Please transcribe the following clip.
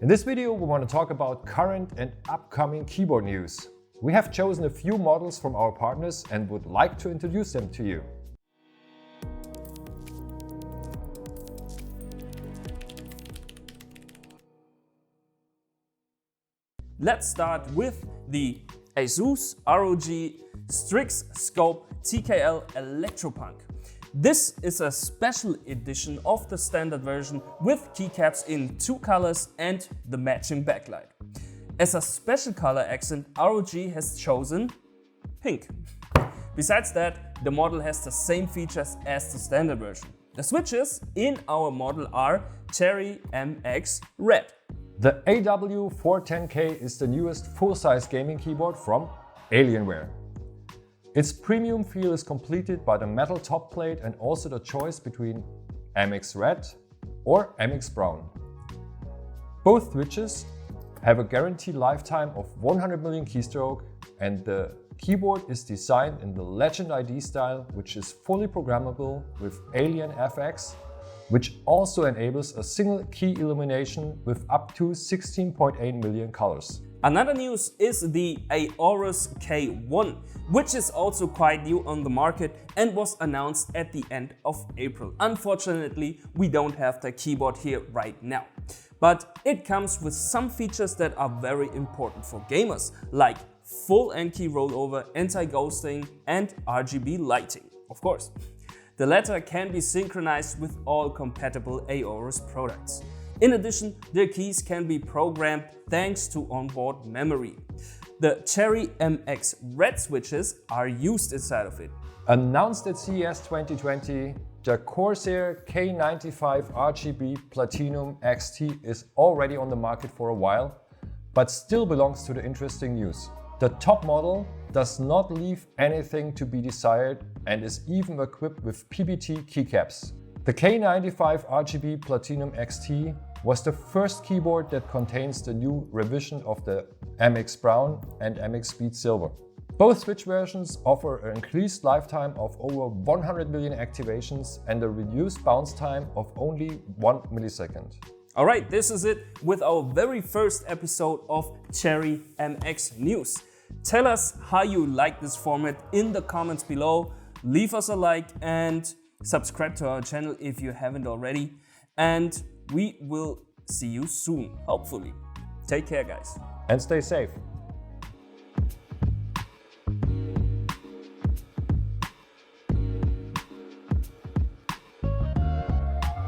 In this video, we want to talk about current and upcoming keyboard news. We have chosen a few models from our partners and would like to introduce them to you. Let's start with the Asus ROG Strix Scope TKL Electropunk. This is a special edition of the standard version with keycaps in 2 colors and the matching backlight. As a special color accent, ROG has chosen pink. Besides that, the model has the same features as the standard version. The switches in our model are Cherry MX Red. The AW410K is the newest full-size gaming keyboard from Alienware. Its premium feel is completed by the metal top plate and also the choice between MX Red or MX Brown. Both switches have a guaranteed lifetime of 100 million keystroke, and the keyboard is designed in the Legend ID style, which is fully programmable with Alien FX, which also enables a single key illumination with up to 16.8 million colors. Another news is the Aorus K1, which is also quite new on the market and was announced at the end of April. Unfortunately, we don't have the keyboard here right now. But it comes with some features that are very important for gamers, like full N-key rollover, anti-ghosting and RGB lighting, of course. The latter can be synchronized with all compatible Aorus products. In addition, the keys can be programmed thanks to onboard memory. The Cherry MX Red switches are used inside of it. Announced at CES 2020, the Corsair K95 RGB Platinum XT is already on the market for a while, but still belongs to the interesting news. The top model does not leave anything to be desired and is even equipped with PBT keycaps. The K95 RGB Platinum XT was the first keyboard that contains the new revision of the MX Brown and MX Speed Silver. Both switch versions offer an increased lifetime of over 100 million activations and a reduced bounce time of only 1 millisecond. Alright, this is it with our very first episode of Cherry MX News. Tell us how you like this format in the comments below. Leave us a like and subscribe to our channel if you haven't already. And we will see you soon, hopefully. Take care, guys. And stay safe.